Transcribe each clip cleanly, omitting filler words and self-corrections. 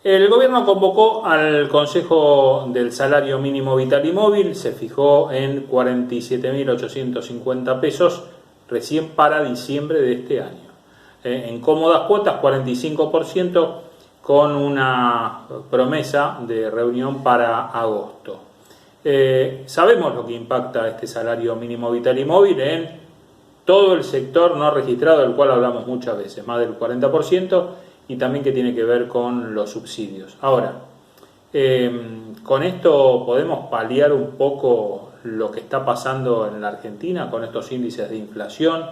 El gobierno convocó al Consejo del Salario Mínimo Vital y Móvil, se fijó en 47.850 pesos recién para diciembre de este año. En cómodas cuotas, 45%, con una promesa de reunión para agosto. Sabemos lo que impacta este salario mínimo vital y móvil en todo el sector no registrado, del cual hablamos muchas veces, más del 40%, y también que tiene que ver con los subsidios. Ahora, con esto podemos paliar un poco lo que está pasando en la Argentina, con estos índices de inflación,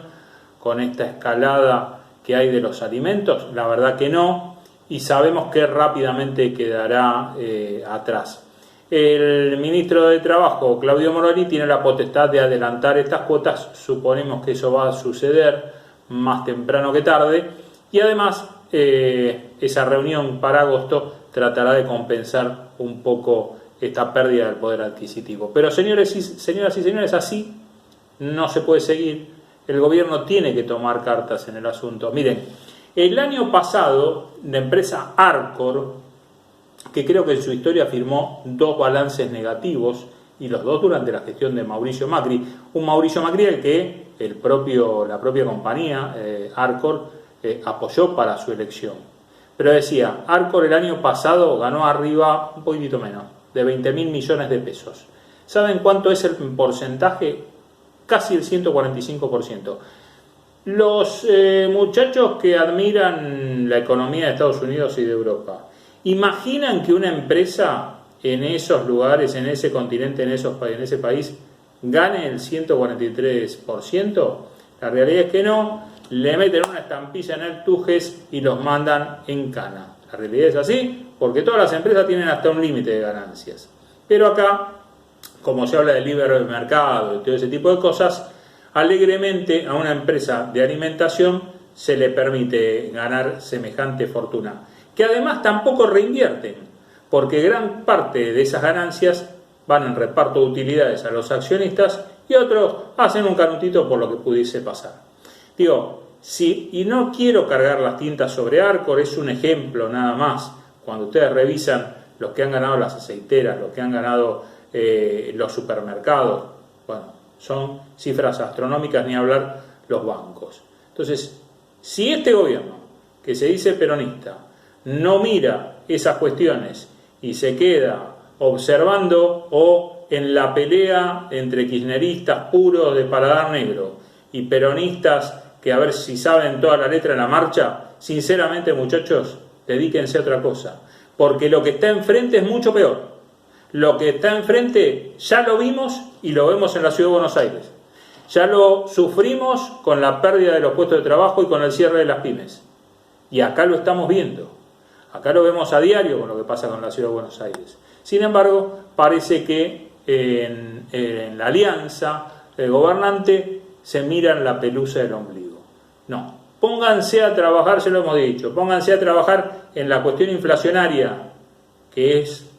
con esta escalada que hay de los alimentos. La verdad que no, y sabemos que rápidamente quedará atrás. El ministro de Trabajo, Claudio Moroni, tiene la potestad de adelantar estas cuotas. Suponemos que eso va a suceder más temprano que tarde. Y además, esa reunión para agosto tratará de compensar un poco esta pérdida del poder adquisitivo. Pero señoras y señores, así no se puede seguir. El gobierno tiene que tomar cartas en el asunto. Miren, el año pasado, la empresa Arcor, que creo que en su historia firmó 2 balances negativos, y los 2 durante la gestión de Mauricio Macri. Un Mauricio Macri el que la propia compañía, Arcor, apoyó para su elección. Pero decía, Arcor el año pasado ganó arriba un poquitito menos, de 20.000 millones de pesos. ¿Saben cuánto es el porcentaje? Casi el 145%. Los muchachos que admiran la economía de Estados Unidos y de Europa, ¿imaginan que una empresa en esos lugares, en ese continente, en ese país, gane el 143%? La realidad es que no. Le meten una estampilla en el Tujes y los mandan en cana. La realidad es así, porque todas las empresas tienen hasta un límite de ganancias. Pero acá, como se habla de libre mercado y todo ese tipo de cosas, alegremente a una empresa de alimentación se le permite ganar semejante fortuna, que además tampoco reinvierten, porque gran parte de esas ganancias van en reparto de utilidades a los accionistas y otros hacen un canutito por lo que pudiese pasar. Digo, y no quiero cargar las tintas sobre Arcor, es un ejemplo nada más. Cuando ustedes revisan los que han ganado las aceiteras, los que han ganado los supermercados, bueno, son cifras astronómicas, ni hablar los bancos. Entonces, si este gobierno, que se dice peronista, no mira esas cuestiones y se queda observando o en la pelea entre kirchneristas puros de paladar negro y peronistas que a ver si saben toda la letra de la marcha, sinceramente, muchachos, dedíquense a otra cosa, porque lo que está enfrente es mucho peor. Lo que está enfrente ya lo vimos y lo vemos en la Ciudad de Buenos Aires. Ya lo sufrimos con la pérdida de los puestos de trabajo y con el cierre de las pymes. Y acá lo estamos viendo. Acá lo vemos a diario con lo que pasa con la Ciudad de Buenos Aires. Sin embargo, parece que en la alianza gobernante se miran la pelusa del ombligo. No, pónganse a trabajar, ya lo hemos dicho, pónganse a trabajar en la cuestión inflacionaria, que es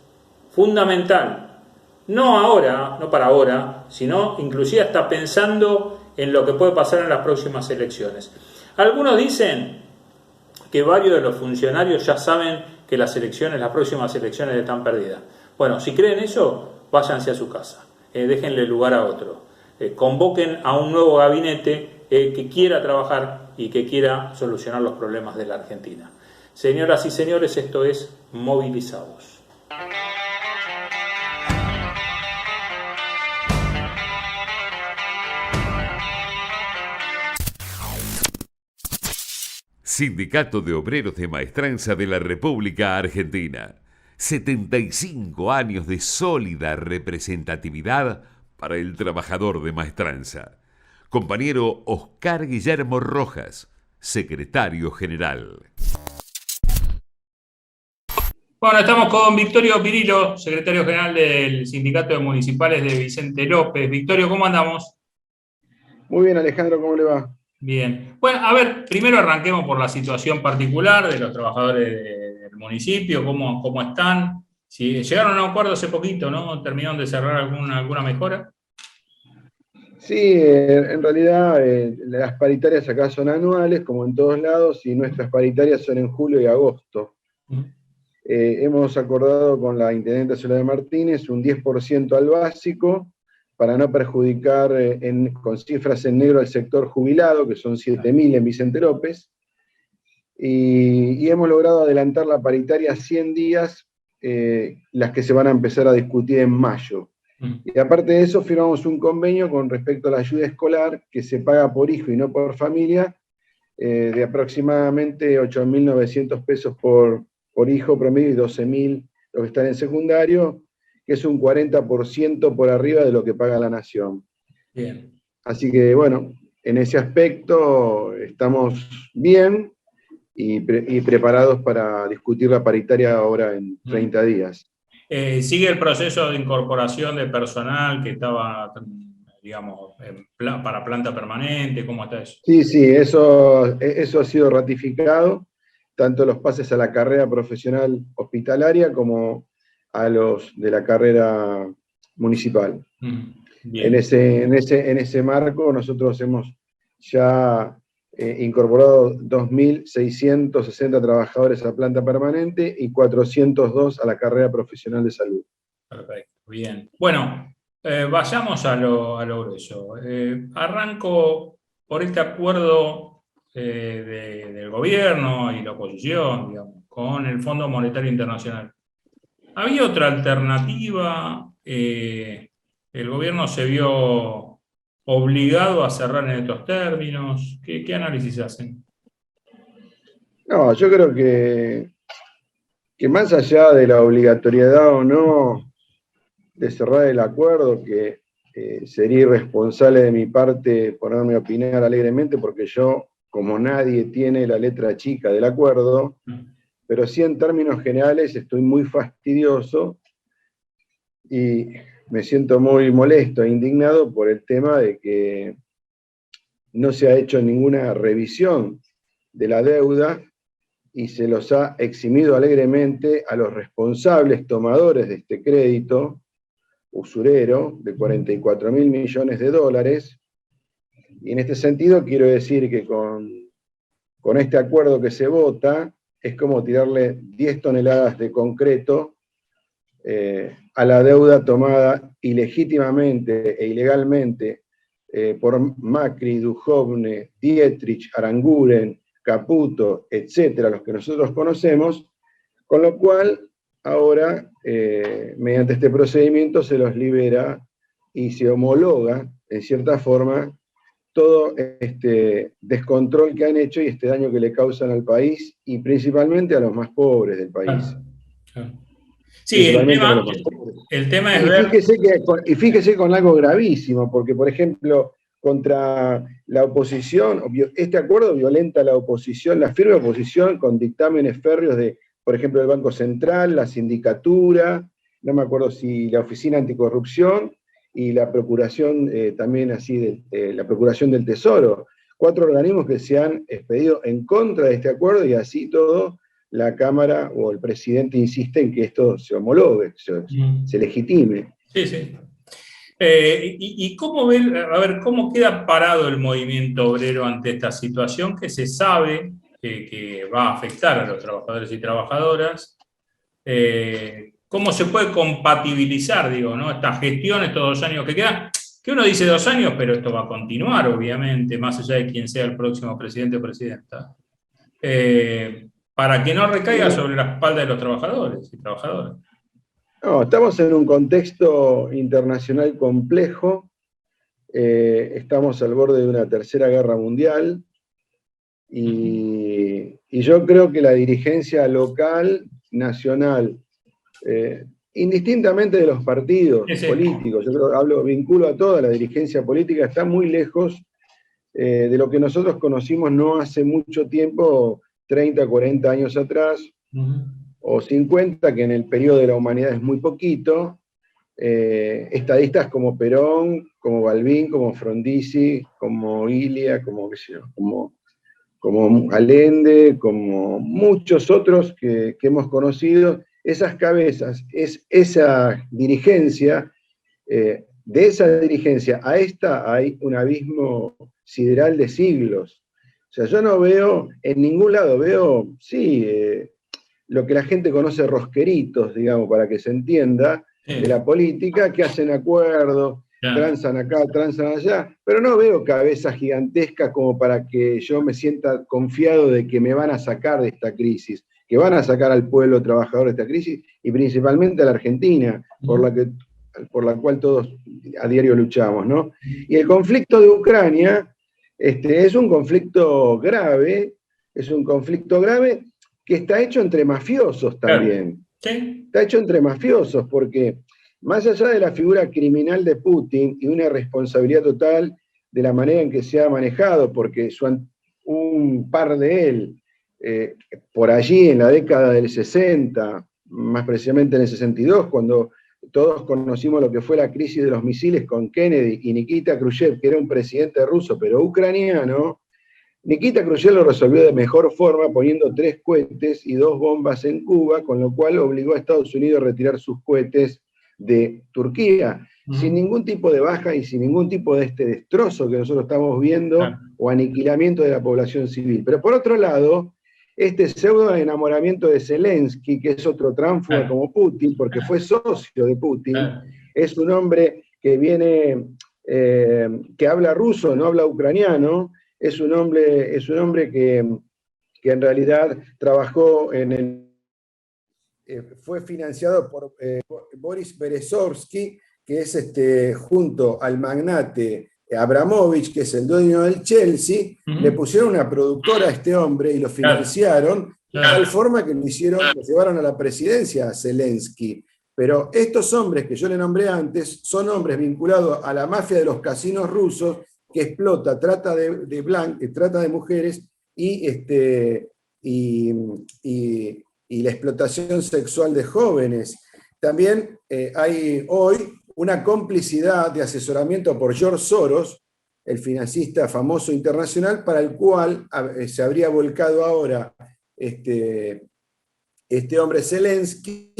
fundamental. No ahora, no para ahora, sino inclusive hasta pensando en lo que puede pasar en las próximas elecciones. Algunos dicen que varios de los funcionarios ya saben que las próximas elecciones están perdidas. Bueno, si creen eso, váyanse a su casa, déjenle lugar a otro, convoquen a un nuevo gabinete que quiera trabajar y que quiera solucionar los problemas de la Argentina. Señoras y señores, esto es Movilizados. Sindicato de Obreros de Maestranza de la República Argentina. 75 años de sólida representatividad para el trabajador de Maestranza. Compañero Oscar Guillermo Rojas, secretario general. Bueno, estamos con Victorio Pirillo, secretario general del Sindicato de Municipales de Vicente López. Victorio, ¿cómo andamos? Muy bien, Alejandro, ¿cómo le va? Bien. Bueno, a ver, primero arranquemos por la situación particular de los trabajadores del municipio, cómo están. Si llegaron a un acuerdo hace poquito, ¿no? ¿Terminaron de cerrar alguna mejora? Sí, en realidad las paritarias acá son anuales, como en todos lados, y nuestras paritarias son en julio y agosto. hemos acordado con la intendenta Soledad Martínez un 10% al básico para no perjudicar con cifras en negro al sector jubilado, que son 7.000 en Vicente López, y hemos logrado adelantar la paritaria a 100 días, las que se van a empezar a discutir en mayo. Y aparte de eso, firmamos un convenio con respecto a la ayuda escolar, que se paga por hijo y no por familia, de aproximadamente 8.900 pesos por hijo promedio y 12.000 los que están en secundario, que es un 40% por arriba de lo que paga la nación. Bien. Así que, bueno, en ese aspecto estamos bien y preparados para discutir la paritaria ahora en 30 días. ¿Sigue el proceso de incorporación de personal que estaba, digamos, para planta permanente? ¿Cómo está eso? Sí, eso ha sido ratificado, tanto los pases a la carrera profesional hospitalaria como a los de la carrera municipal. Bien. En ese marco nosotros hemos ya incorporado 2.660 trabajadores a planta permanente y 402 a la carrera profesional de salud. Perfecto, bien. Bueno, vayamos a lo grueso. Arranco por este acuerdo del gobierno y la oposición, digamos, con el Fondo Monetario Internacional. ¿Había otra alternativa? ¿El gobierno se vio obligado a cerrar en estos términos? ¿Qué análisis hacen? No, yo creo que más allá de la obligatoriedad o no de cerrar el acuerdo, que sería irresponsable de mi parte ponerme a opinar alegremente, porque yo, como nadie, tiene la letra chica del acuerdo, pero sí en términos generales estoy muy fastidioso y me siento muy molesto e indignado por el tema de que no se ha hecho ninguna revisión de la deuda y se los ha eximido alegremente a los responsables tomadores de este crédito usurero de 44.000 millones de dólares. Y en este sentido quiero decir que con este acuerdo que se vota, es como tirarle 10 toneladas de concreto a la deuda tomada ilegítimamente e ilegalmente por Macri, Duhovne, Dietrich, Aranguren, Caputo, etcétera, los que nosotros conocemos, con lo cual ahora, mediante este procedimiento, se los libera y se homologa, en cierta forma, todo este descontrol que han hecho y este daño que le causan al país y principalmente a los más pobres del país. Claro. Sí, el tema es ver... Fíjese con algo gravísimo, porque, por ejemplo, contra la oposición, este acuerdo violenta la oposición, la firme oposición con dictámenes férreos de, por ejemplo, el Banco Central, la Sindicatura, no me acuerdo si la Oficina Anticorrupción y la Procuración también así, la Procuración del Tesoro. 4 organismos que se han expedido en contra de este acuerdo y así todo la Cámara o el presidente insiste en que esto se homologue, se legitime. Sí, sí. ¿Y cómo ven, a ver, cómo queda parado el movimiento obrero ante esta situación que se sabe que va a afectar a los trabajadores y trabajadoras? ¿Cómo se puede compatibilizar, digo, ¿no? Esta gestión, estos 2 años que quedan? Que uno dice 2 años, pero esto va a continuar, obviamente, más allá de quién sea el próximo presidente o presidenta. Para que no recaiga sobre la espalda de los trabajadores y trabajadoras. No, estamos en un contexto internacional complejo, estamos al borde de una tercera guerra mundial, y yo creo que la dirigencia local, nacional, indistintamente de los partidos políticos, yo creo, vinculo a toda la dirigencia política, está muy lejos de lo que nosotros conocimos no hace mucho tiempo, 30, 40 años atrás, o 50, que en el periodo de la humanidad es muy poquito, estadistas como Perón, como Balbín, como Frondizi, como Ilia, como, qué sé yo, como Allende, como muchos otros que hemos conocido, esas cabezas, esa dirigencia, de esa dirigencia a esta hay un abismo sideral de siglos. O sea, yo no veo en ningún lado, veo, sí, lo que la gente conoce rosqueritos, digamos, para que se entienda, de la política, que hacen acuerdos, transan acá, transan allá, pero no veo cabezas gigantescas como para que yo me sienta confiado de que me van a sacar de esta crisis, que van a sacar al pueblo trabajador de esta crisis, y principalmente a la Argentina, por la cual todos a diario luchamos, ¿no? Y el conflicto de Ucrania es un conflicto grave, que está hecho entre mafiosos también. Sí. Está hecho entre mafiosos, porque más allá de la figura criminal de Putin y una responsabilidad total de la manera en que se ha manejado, porque un par de él, por allí en la década del 60, más precisamente en el 62, cuando todos conocimos lo que fue la crisis de los misiles con Kennedy y Nikita Khrushchev, que era un presidente ruso, pero ucraniano. Nikita Khrushchev lo resolvió de mejor forma poniendo 3 cohetes y 2 bombas en Cuba, con lo cual obligó a Estados Unidos a retirar sus cohetes de Turquía, sin ningún tipo de baja y sin ningún tipo de destrozo que nosotros estamos viendo, o aniquilamiento de la población civil. Pero por otro lado, este pseudo enamoramiento de Zelensky, que es otro tránsfuga como Putin, porque fue socio de Putin, es un hombre que viene, que habla ruso, no habla ucraniano, es un hombre que en realidad trabajó fue financiado por Boris Berezovsky, que es junto al magnate Abramovich, que es el dueño del Chelsea, le pusieron una productora a este hombre y lo financiaron de tal forma que lo llevaron a la presidencia a Zelensky. Pero estos hombres que yo le nombré antes son hombres vinculados a la mafia de los casinos rusos, que explota, trata de mujeres y la explotación sexual de jóvenes. También hay hoy una complicidad de asesoramiento por George Soros, el financista famoso internacional, para el cual se habría volcado ahora este hombre Zelensky.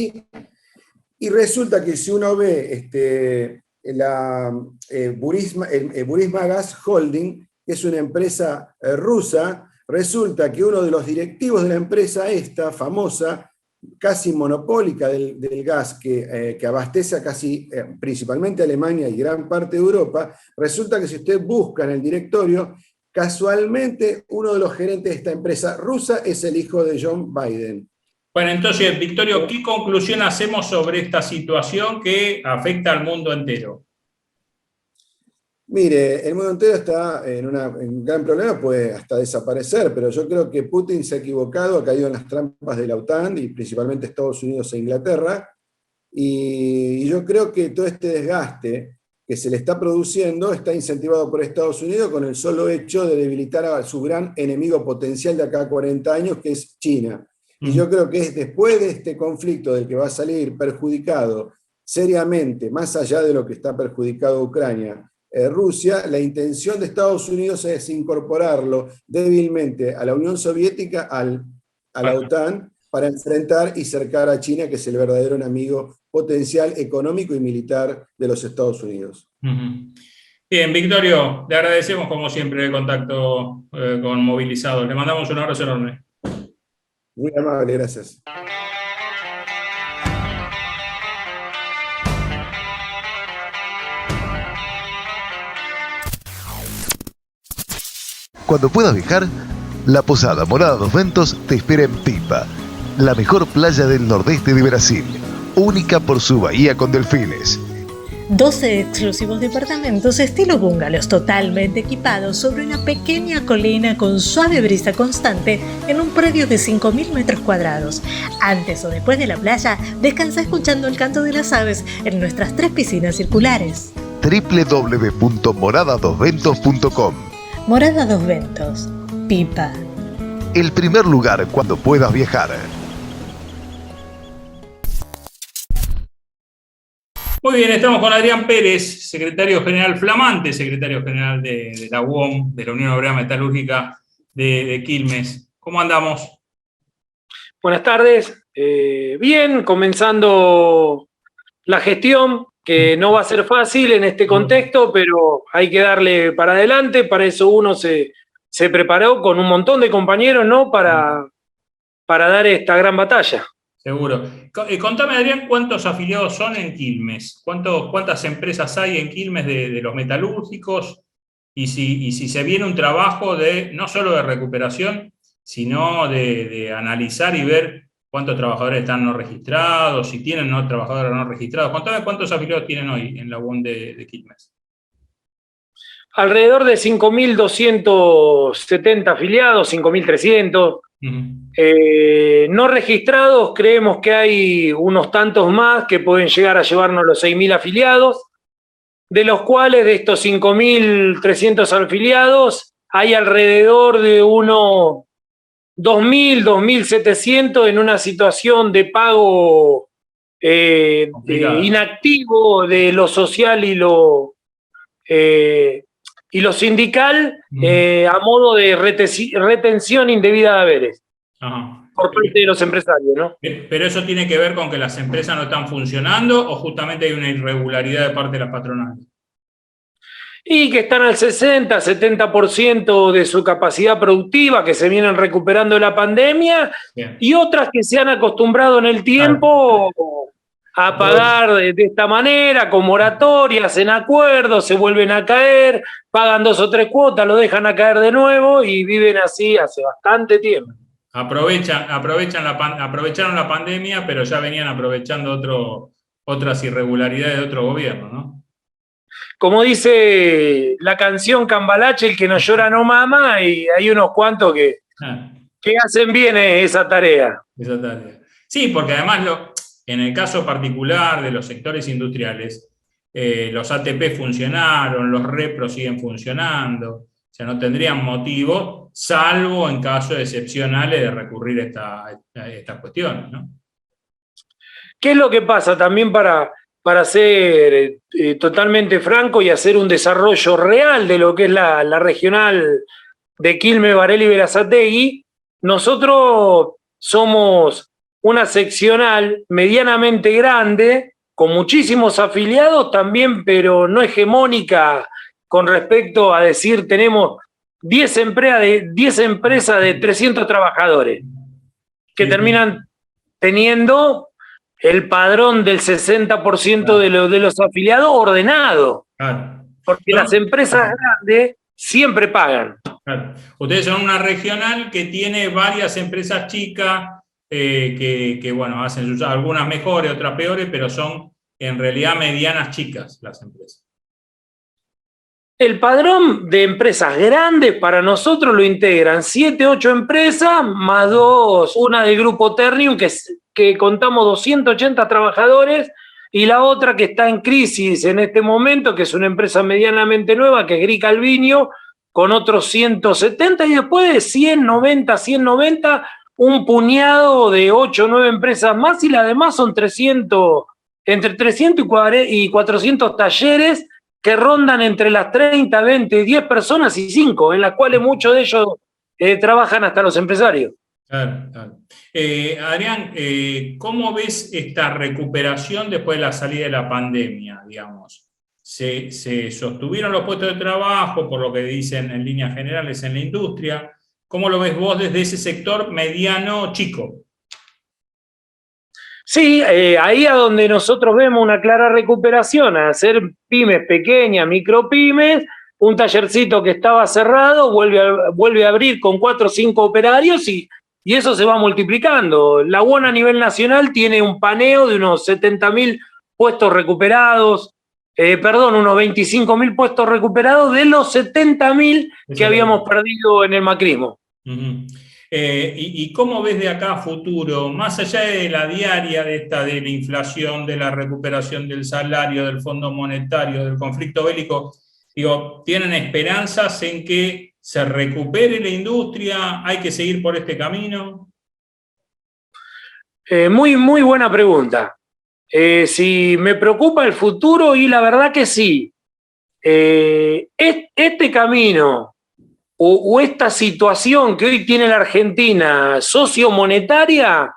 Y resulta que si uno ve Burisma Gas Holding, que es una empresa rusa, resulta que uno de los directivos de la empresa esta, famosa, casi monopólica del gas, que abastece a principalmente a Alemania y gran parte de Europa, resulta que si usted busca en el directorio, casualmente uno de los gerentes de esta empresa rusa es el hijo de John Biden. Bueno, entonces, Victorio, ¿qué conclusión hacemos sobre esta situación que afecta al mundo entero? Mire, el mundo entero está en un gran problema, puede hasta desaparecer, pero yo creo que Putin se ha equivocado, ha caído en las trampas de la OTAN y principalmente Estados Unidos e Inglaterra, y yo creo que todo este desgaste que se le está produciendo está incentivado por Estados Unidos con el solo hecho de debilitar a su gran enemigo potencial de acá a 40 años, que es China. Y yo creo que es después de este conflicto del que va a salir perjudicado seriamente, más allá de lo que está perjudicado Ucrania, Rusia, la intención de Estados Unidos es incorporarlo débilmente a la Unión Soviética, a la OTAN, para enfrentar y cercar a China, que es el verdadero enemigo potencial económico y militar de los Estados Unidos. Bien, Victorio, le agradecemos como siempre el contacto con Movilizados. Le mandamos un abrazo enorme. Muy amable, gracias. Cuando puedas viajar, la Posada Morada dos Ventos te espera en Pipa, la mejor playa del nordeste de Brasil, única por su bahía con delfines. 12 exclusivos departamentos estilo bungalows totalmente equipados sobre una pequeña colina con suave brisa constante en un predio de 5.000 metros cuadrados. Antes o después de la playa, descansa escuchando el canto de las aves en nuestras 3 piscinas circulares. www.moradadosventos.com. Morada Dos Ventos, Pipa. El primer lugar cuando puedas viajar. Muy bien, estamos con Adrián Pérez, secretario general flamante, secretario general de la UOM, de la Unión Obrera Metalúrgica de Quilmes. ¿Cómo andamos? Buenas tardes. Bien, comenzando la gestión, que no va a ser fácil en este contexto, pero hay que darle para adelante. Para eso uno se preparó con un montón de compañeros, ¿no? Para para dar esta gran batalla. Seguro. Contame, Adrián, ¿cuántos afiliados son en Quilmes? ¿Cuántas empresas hay en Quilmes de los metalúrgicos? Y si se viene un trabajo no solo de recuperación, sino de analizar y ver cuántos trabajadores están no registrados, si tienen trabajadores no registrados. Contame cuántos afiliados tienen hoy en la UON de Quilmes. Alrededor de 5.270 afiliados, 5.300. No registrados, creemos que hay unos tantos más que pueden llegar a llevarnos los 6.000 afiliados, de los cuales de estos 5.300 afiliados hay alrededor de unos 2.000, 2.700 en una situación de pago inactivo de lo social y lo sindical, a modo de retención indebida de haberes. Ajá. Por parte de los empresarios, ¿no? ¿Pero eso tiene que ver con que las empresas no están funcionando o justamente hay una irregularidad de parte de las patronales? Y que están al 60, 70% de su capacidad productiva, que se vienen recuperando de la pandemia. Bien. Y otras que se han acostumbrado en el tiempo a pagar de esta manera, con moratorias, en acuerdos, se vuelven a caer, pagan 2 o 3 cuotas, lo dejan a caer de nuevo y viven así hace bastante tiempo. Aprovecharon la pandemia, pero ya venían aprovechando otras irregularidades de otro gobierno, ¿no? Como dice la canción Cambalache, el que no llora no mama, y hay unos cuantos que hacen bien esa tarea. Sí, porque además en el caso particular de los sectores industriales, los ATP funcionaron, los repros siguen funcionando, o sea, no tendrían motivo, salvo en casos excepcionales, de recurrir a estas cuestiones, ¿no? ¿Qué es lo que pasa también para ser totalmente franco y hacer un desarrollo real de lo que es la regional de Quilmes, Varela y Berazategui? Nosotros somos una seccional medianamente grande, con muchísimos afiliados también, pero no hegemónica con respecto a decir tenemos 10 empresas de 300 trabajadores, que terminan teniendo el padrón del 60% de los afiliados ordenado. Claro. Porque las empresas grandes siempre pagan. Claro. Ustedes son una regional que tiene varias empresas chicas que bueno, hacen algunas mejores, otras peores, pero son en realidad medianas chicas las empresas. El padrón de empresas grandes para nosotros lo integran 7, 8 empresas, más 2, una del grupo Ternium, que contamos 280 trabajadores, y la otra que está en crisis en este momento, que es una empresa medianamente nueva, que es Gri Calviño, con otros 170, y después de 190, un puñado de 8 o 9 empresas más, y las demás son entre 300 y 400 talleres, que rondan entre las 30, 20, 10 personas y 5, en las cuales muchos de ellos trabajan hasta los empresarios. Claro. Adrián, ¿cómo ves esta recuperación después de la salida de la pandemia, digamos? ¿Se sostuvieron los puestos de trabajo, por lo que dicen en líneas generales en la industria? ¿Cómo lo ves vos desde ese sector mediano chico? Sí, ahí a donde nosotros vemos una clara recuperación, a hacer pymes pequeñas, micropymes, un tallercito que estaba cerrado, vuelve a abrir con 4 o 5 operarios y eso se va multiplicando. La UON a nivel nacional tiene un paneo de unos 70.000 puestos recuperados, unos 25.000 puestos recuperados de los 70.000 que habíamos perdido en el macrismo. Uh-huh. ¿Y cómo ves de acá a futuro, más allá de la diaria de la inflación, de la recuperación del salario, del Fondo Monetario, del conflicto bélico, digo, ¿tienen esperanzas en que se recupere la industria? ¿Hay que seguir por este camino? Muy, muy buena pregunta. Si me preocupa el futuro, y la verdad que sí. Este camino o esta situación que hoy tiene la Argentina sociomonetaria,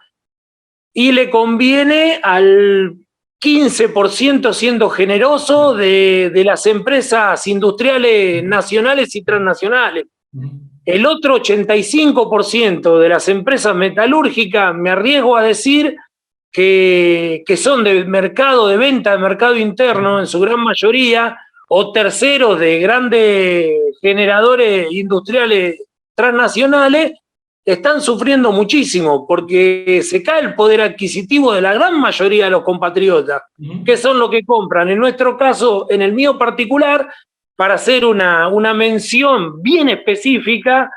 y le conviene al 15%, siendo generoso, de las empresas industriales nacionales y transnacionales. El otro 85% de las empresas metalúrgicas, me arriesgo a decir que son de mercado, de venta, de mercado interno en su gran mayoría, o terceros de grandes generadores industriales transnacionales, están sufriendo muchísimo porque se cae el poder adquisitivo de la gran mayoría de los compatriotas, que son los que compran. En nuestro caso, en el mío particular, para hacer una mención bien específica,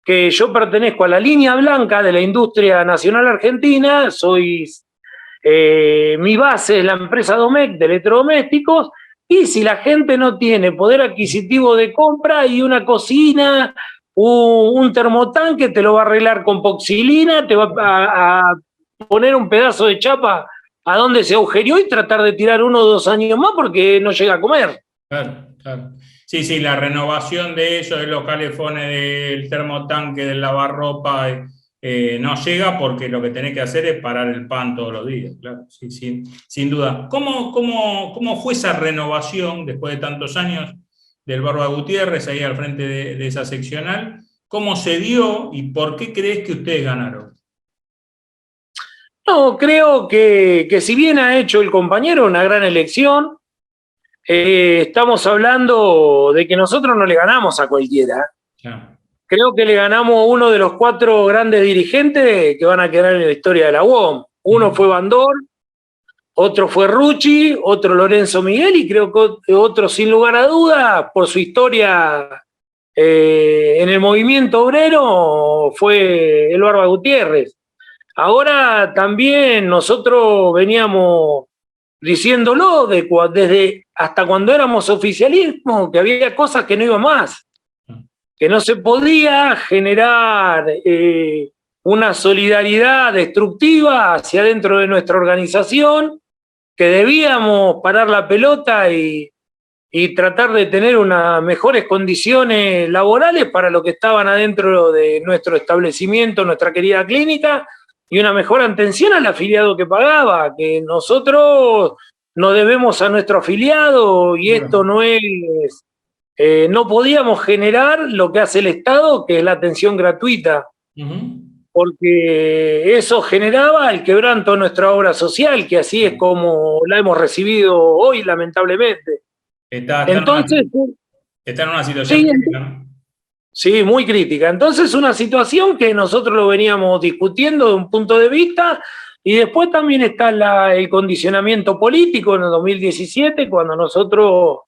que yo pertenezco a la línea blanca de la industria nacional argentina, mi base es la empresa Domecq de electrodomésticos, y si la gente no tiene poder adquisitivo de compra y una cocina, un termotanque, te lo va a arreglar con poxilina, te va a poner un pedazo de chapa a donde se agujerió y tratar de tirar 1 o 2 años más porque no llega a comer. Claro, claro. Sí, sí, la renovación de eso, de los calefones, del termotanque, del lavarropa, no llega porque lo que tenés que hacer es parar el pan todos los días, claro, sí, sí, sin duda. ¿Cómo fue esa renovación después de tantos años del Barba Gutiérrez ahí al frente de esa seccional? ¿Cómo se dio y por qué crees que ustedes ganaron? No, creo que si bien ha hecho el compañero una gran elección, estamos hablando de que nosotros no le ganamos a cualquiera. Claro. Creo que le ganamos a uno de los 4 grandes dirigentes que van a quedar en la historia de la UOM. Uno fue Bandor, otro fue Rucci, otro Lorenzo Miguel, y creo que otro, sin lugar a dudas, por su historia en el movimiento obrero, fue el Barba Gutiérrez. Ahora también nosotros veníamos diciéndolo desde hasta cuando éramos oficialismo, que había cosas que no iban más, que no se podía generar una solidaridad destructiva hacia dentro de nuestra organización, que debíamos parar la pelota y tratar de tener unas mejores condiciones laborales para los que estaban adentro de nuestro establecimiento, nuestra querida clínica, y una mejor atención al afiliado que pagaba, que nosotros nos debemos a nuestro afiliado y esto no es, no podíamos generar lo que hace el Estado, que es la atención gratuita, porque eso generaba el quebranto de nuestra obra social, que así es como la hemos recibido hoy, lamentablemente. Entonces, está en una situación sí, crítica, ¿no? Sí, muy crítica. Entonces, una situación que nosotros lo veníamos discutiendo de un punto de vista, y después también está el condicionamiento político en el 2017, cuando nosotros,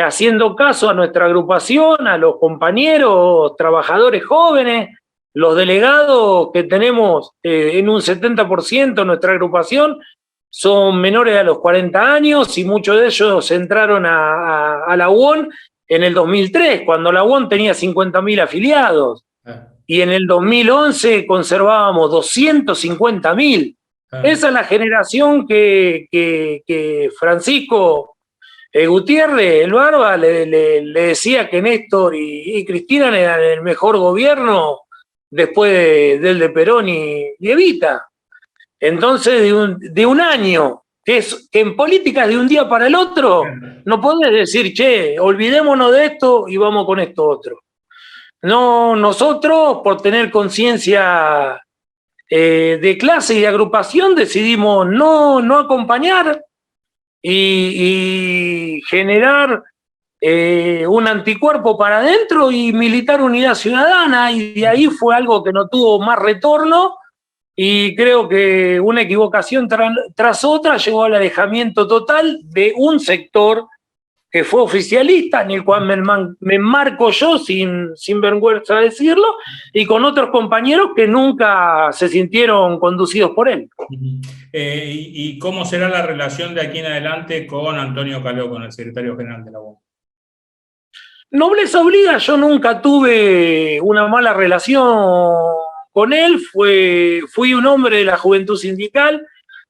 haciendo caso a nuestra agrupación, a los compañeros trabajadores jóvenes, los delegados que tenemos en un 70% nuestra agrupación, son menores a los 40 años y muchos de ellos entraron a la UON en el 2003, cuando la UON tenía 50.000 afiliados, y en el 2011 conservábamos 250.000. Esa es la generación que Francisco Gutiérrez, el Barba, le decía que Néstor y Cristina eran el mejor gobierno después del de Perón y Evita. Entonces, de un año, que en política de un día para el otro, no podés decir, che, olvidémonos de esto y vamos con esto otro. No, nosotros, por tener conciencia de clase y de agrupación, decidimos no acompañar y generar un anticuerpo para adentro y militar unidad ciudadana, y de ahí fue algo que no tuvo más retorno. Y creo que una equivocación tras otra llevó al alejamiento total de un sector que fue oficialista, en el cual me enmarco yo sin vergüenza de decirlo, y con otros compañeros que nunca se sintieron conducidos por él. ¿Y cómo será la relación de aquí en adelante con Antonio Caló, con el secretario general de la UOM? Nobleza obliga, yo nunca tuve una mala relación con él, fui un hombre de la juventud sindical,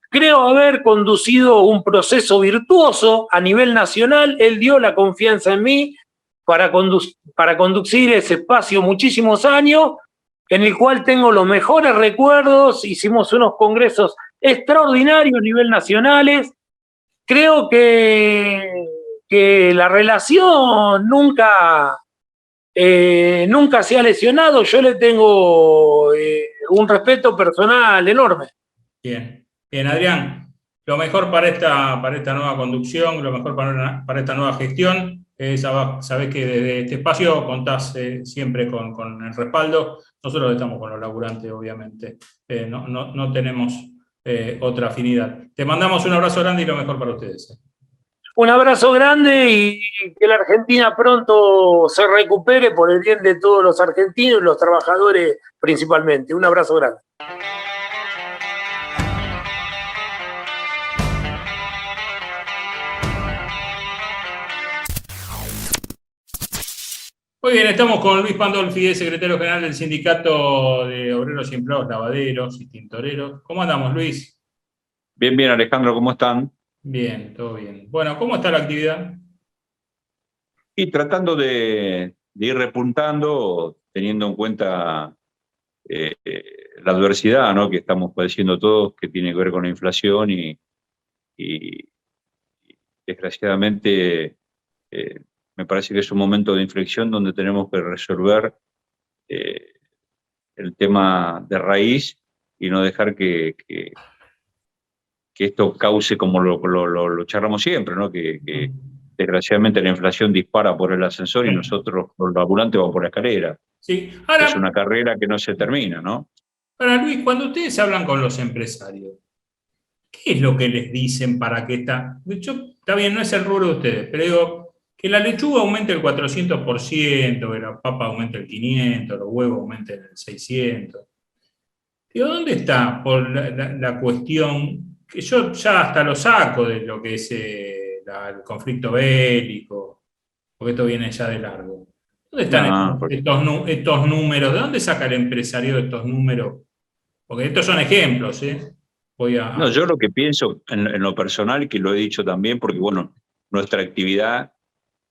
creo haber conducido un proceso virtuoso a nivel nacional. Él dio la confianza en mí para conducir ese espacio muchísimos años, en el cual tengo los mejores recuerdos. Hicimos unos congresos extraordinarios a nivel nacionales. Creo que la relación nunca nunca se ha lesionado, yo le tengo un respeto personal enorme. Bien, bien, Adrián, lo mejor para esta nueva conducción, lo mejor para esta nueva gestión. Sabés que desde este espacio contás siempre con el respaldo. Nosotros estamos con los laburantes, obviamente. No tenemos otra afinidad. Te mandamos un abrazo grande y lo mejor para ustedes. Un abrazo grande y que la Argentina pronto se recupere por el bien de todos los argentinos y los trabajadores principalmente. Un abrazo grande. Muy bien, estamos con Luis Pandolfi, secretario general del Sindicato de Obreros y Empleados Lavaderos y Tintoreros. ¿Cómo andamos, Luis? Bien, bien, Alejandro, ¿cómo están? Bien, todo bien. Bueno, ¿cómo está la actividad? Y tratando de ir repuntando, teniendo en cuenta la adversidad, ¿no?, que estamos padeciendo todos, que tiene que ver con la inflación y desgraciadamente me parece que es un momento de inflexión donde tenemos que resolver el tema de raíz y no dejar que esto cause, como lo charlamos siempre, ¿no?, que desgraciadamente la inflación dispara por el ascensor y nosotros, los laburantes, vamos por la escalera. Sí. Ahora, es una carrera que no se termina, ¿no? Ahora, Luis, cuando ustedes hablan con los empresarios, ¿qué es lo que les dicen para que está bien, no es el rubro de ustedes, pero digo, que la lechuga aumente el 400%, que la papa aumente el 500%, los huevos aumenten el 600%. Digo, ¿dónde está por la cuestión, que yo ya hasta lo saco de lo que es el conflicto bélico, porque esto viene ya de largo? ¿Dónde están estos números? ¿De dónde saca el empresario estos números? Porque estos son ejemplos, ¿eh? No, yo lo que pienso en lo personal, que lo he dicho también, porque bueno, nuestra actividad,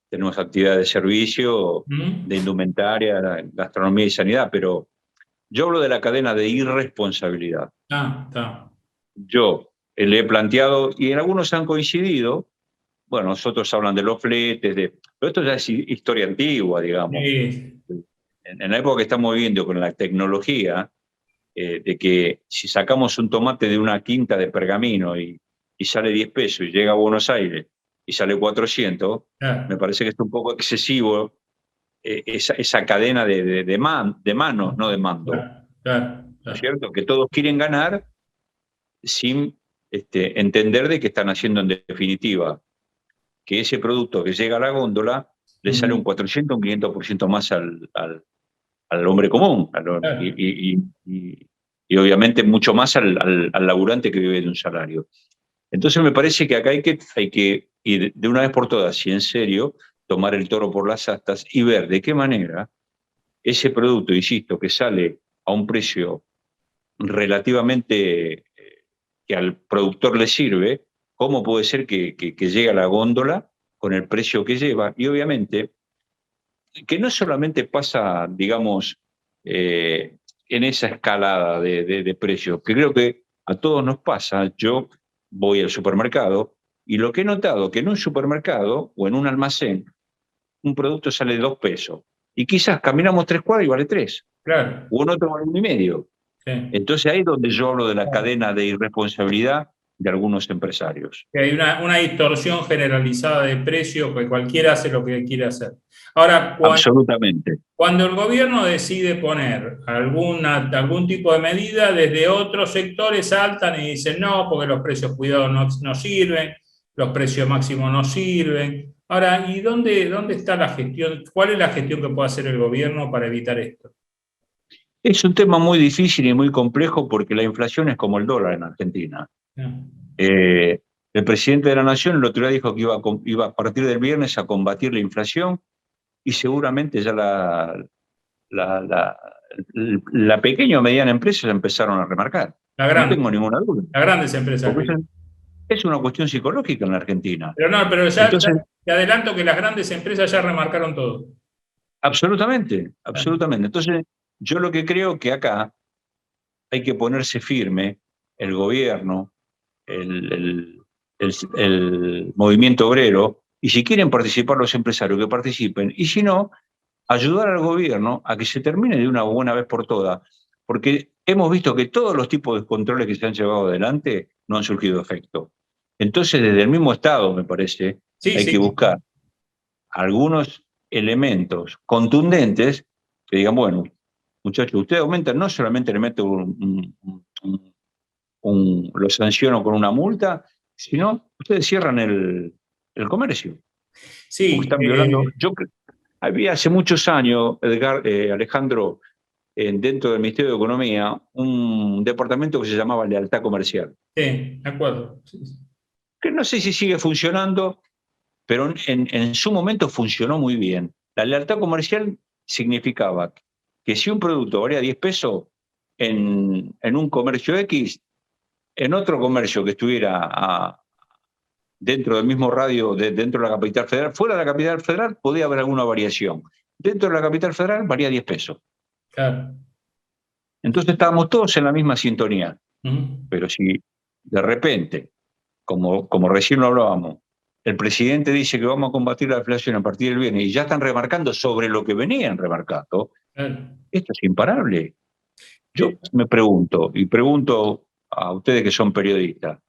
tenemos actividad de servicio, de indumentaria, gastronomía y sanidad, pero yo hablo de la cadena de irresponsabilidad. Está. Yo le he planteado, y en algunos han coincidido, bueno, nosotros hablan de los fletes, pero esto ya es historia antigua, digamos. Sí. En la época que estamos viviendo con la tecnología, de que si sacamos un tomate de una quinta de Pergamino y sale 10 pesos y llega a Buenos Aires y sale 400, me parece que es un poco excesivo esa cadena de manos, no de mando. ¿No es cierto? Que todos quieren ganar sin entender de qué están haciendo en definitiva. Que ese producto que llega a la góndola le sale un 400, un 500% más al hombre común, y obviamente mucho más al laburante que vive de un salario. Entonces me parece que acá hay que ir de una vez por todas, y en serio, tomar el toro por las astas y ver de qué manera ese producto, insisto, que sale a un precio relativamente que al productor le sirve, cómo puede ser que llegue a la góndola con el precio que lleva, y obviamente que no solamente pasa, digamos, en esa escalada de precios, que creo que a todos nos pasa. Yo voy al supermercado y lo que he notado, que en un supermercado o en un almacén, un producto sale 2 pesos y quizás caminamos 3 cuadras y vale 3. Claro. O en otro vale 1,5. Sí. Entonces ahí es donde yo hablo de la cadena de irresponsabilidad de algunos empresarios. Que hay una distorsión generalizada de precios, que cualquiera hace lo que quiere hacer. Ahora, absolutamente. Cuando el gobierno decide poner algún tipo de medida, desde otros sectores saltan y dicen no, porque los precios cuidados no sirven, los precios máximos no sirven. Ahora, ¿y dónde está la gestión? ¿Cuál es la gestión que puede hacer el gobierno para evitar esto? Es un tema muy difícil y muy complejo porque la inflación es como el dólar en Argentina. El presidente de la Nación el otro día dijo que iba a partir del viernes a combatir la inflación y seguramente ya la pequeña o mediana empresa ya empezaron a remarcar. No tengo ninguna duda. Las grandes empresas. Es una cuestión psicológica en la Argentina. Pero ya te adelanto que las grandes empresas ya remarcaron todo. Absolutamente, absolutamente. Entonces, yo lo que creo que acá hay que ponerse firme, el gobierno, el movimiento obrero, y si quieren participar los empresarios, que participen, y si no, ayudar al gobierno a que se termine de una buena vez por todas, porque hemos visto que todos los tipos de controles que se han llevado adelante no han surgido efecto. Entonces, desde el mismo Estado, me parece, Sí, hay sí. que buscar algunos elementos contundentes que digan, bueno, muchachos, ustedes aumentan, no solamente le meten lo sanciono con una multa, sino ustedes cierran el comercio. Sí, Porque están violando. Había hace muchos años, Alejandro, dentro del Ministerio de Economía, un departamento que se llamaba Lealtad Comercial. sí, de acuerdo. Sí, sí. Que no sé si sigue funcionando, pero en su momento funcionó muy bien. La lealtad comercial significaba que si un producto valía 10 pesos en un comercio X, en otro comercio que estuviera dentro del mismo radio, dentro de la capital federal, fuera de la capital federal podía haber alguna variación. Dentro de la capital federal valía 10 pesos. Claro. Entonces estábamos todos en la misma sintonía. Ujú. Pero si de repente, como recién lo hablábamos, el presidente dice que vamos a combatir la inflación a partir del viernes y ya están remarcando sobre lo que venían remarcando, Claro. esto es imparable. Yo Sí. me pregunto, y pregunto a ustedes que son periodistas,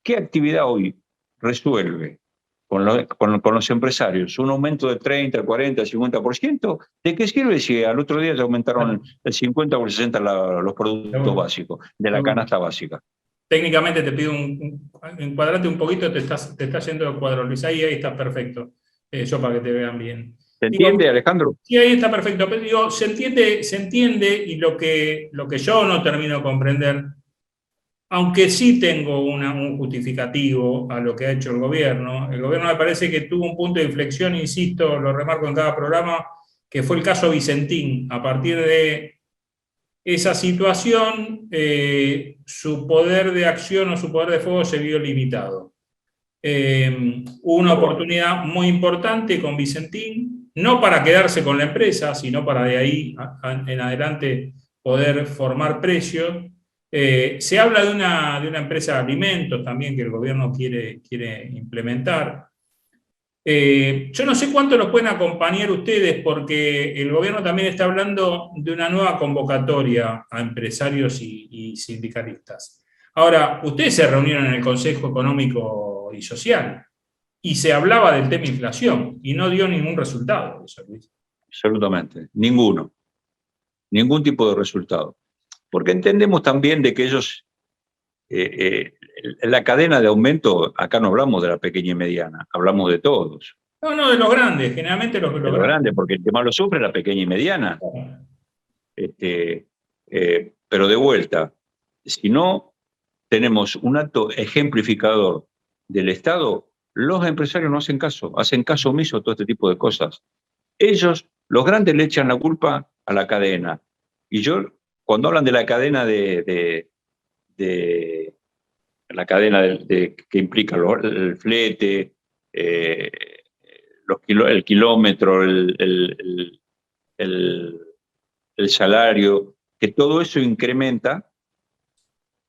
¿qué actividad hoy resuelve con los empresarios un aumento de 30, el 40, el 50%? ¿De qué sirve si al otro día ya aumentaron el 50 o el 60 los productos Seguro. básicos, de la Seguro. canasta básica? Técnicamente te pido encuadrate un poquito, te estás yendo de cuadro, Luis. Ahí estás perfecto. Yo para que te vean bien. ¿Se Digo, entiende, Alejandro? sí, ahí está perfecto. Pero digo, se entiende, y lo que yo no termino de comprender, aunque sí tengo un justificativo a lo que ha hecho el gobierno me parece que tuvo un punto de inflexión, insisto, lo remarco en cada programa, que fue el caso Vicentín. A partir de esa situación, su poder de acción o su poder de fuego se vio limitado. Hubo una oportunidad muy importante con Vicentín, no para quedarse con la empresa, sino para de ahí en adelante poder formar precios. Se habla de una empresa de alimentos también que el gobierno quiere implementar. Yo no sé cuánto nos pueden acompañar ustedes, porque el gobierno también está hablando de una nueva convocatoria a empresarios y sindicalistas. Ahora, ustedes se reunieron en el Consejo Económico y Social y se hablaba del tema inflación y no dio ningún resultado eso, Luis. Absolutamente, ninguno. Ningún tipo de resultado. Porque entendemos también de que ellos, la cadena de aumento, acá no hablamos de la pequeña y mediana, hablamos de todos. No, de los grandes, generalmente los De lo grandes. grande, porque el que más lo sufre es la pequeña y mediana. Pero de vuelta, si no tenemos un acto ejemplificador del Estado, los empresarios no hacen caso omiso a todo este tipo de cosas. Ellos, los grandes, le echan la culpa a la cadena. Y yo, cuando hablan de la cadena la cadena que implica el flete, el kilómetro, el salario, que todo eso incrementa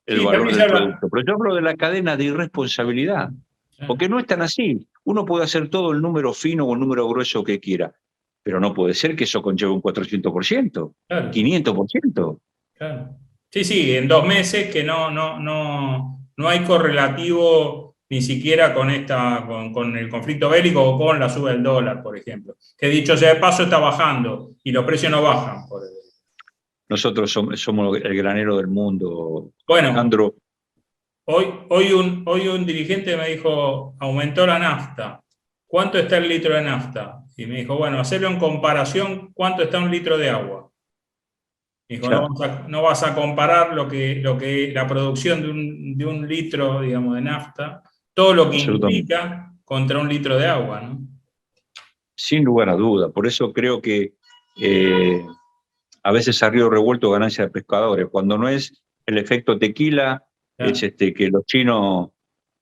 el valor del producto. Pero yo hablo de la cadena de irresponsabilidad, porque no es tan así. Uno puede hacer todo el número fino o el número grueso que quiera, pero no puede ser que eso conlleve un 400%, Claro. 500%. Claro. Sí, en 2 meses que no hay correlativo ni siquiera con el conflicto bélico o con la suba del dólar, por ejemplo. Que dicho sea de paso, está bajando y los precios no bajan. Nosotros somos el granero del mundo, bueno, Alejandro. Hoy un dirigente me dijo, aumentó la nafta. ¿Cuánto está el litro de nafta? Y me dijo, bueno, hacerlo en comparación, ¿cuánto está un litro de agua? Dijo, no vas a comparar lo que la producción de un litro, digamos, de nafta, todo lo que implica contra un litro de agua, ¿no? Sin lugar a duda. Por eso creo que a veces a río revuelto ganancia de pescadores. Cuando no es el efecto tequila, es que los chinos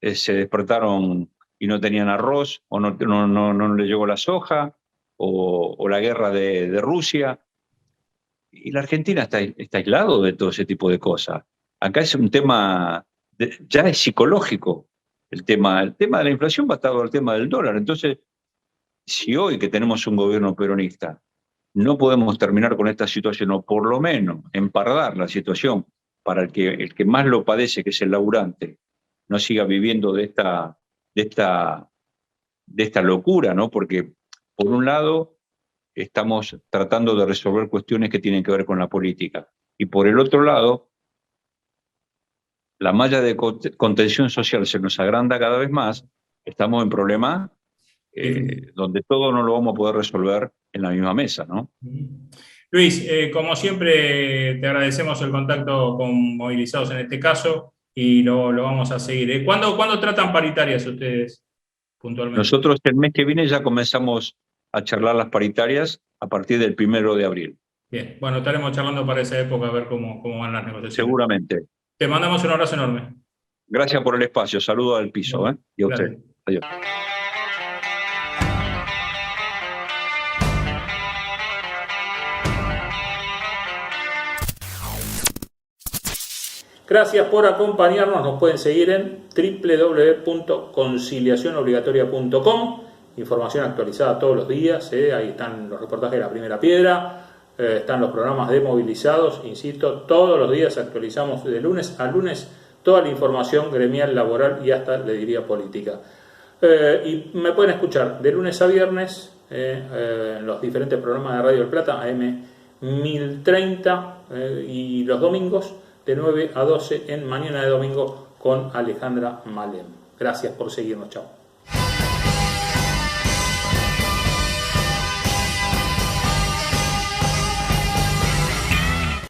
se despertaron y no tenían arroz, o no les llegó la soja, o la guerra de Rusia. Y la Argentina está aislado de todo ese tipo de cosas. Acá es un tema, ya es psicológico. El tema de la inflación va atado al tema del dólar. Entonces, si hoy que tenemos un gobierno peronista no podemos terminar con esta situación, o por lo menos empardar la situación para el que más lo padece, que es el laburante, no siga viviendo de esta locura, ¿no? Porque, por un lado, estamos tratando de resolver cuestiones que tienen que ver con la política. Y por el otro lado, la malla de contención social se nos agranda cada vez más, estamos en problemas donde todo no lo vamos a poder resolver en la misma mesa, ¿no? Luis, como siempre, te agradecemos el contacto con Movilizados en este caso y lo vamos a seguir. ¿Cuándo tratan paritarias ustedes puntualmente? Nosotros el mes que viene ya comenzamos a charlar las paritarias a partir del 1 de abril. Bien, bueno, estaremos charlando para esa época a ver cómo van las negociaciones. Seguramente. Te mandamos un abrazo enorme. Gracias por el espacio. Saludos al piso. Y a usted. Adiós. Gracias por acompañarnos. Nos pueden seguir en www.conciliacionobligatoria.com. Información actualizada todos los días. Ahí están los reportajes de La Primera Piedra. Están los programas de Movilizados. Insisto, todos los días actualizamos de lunes a lunes toda la información gremial, laboral y hasta, le diría, política. Y me pueden escuchar de lunes a viernes en los diferentes programas de Radio del Plata, AM 1030, y los domingos de 9 a 12 en Mañana de Domingo con Alejandra Malem. Gracias por seguirnos. Chao.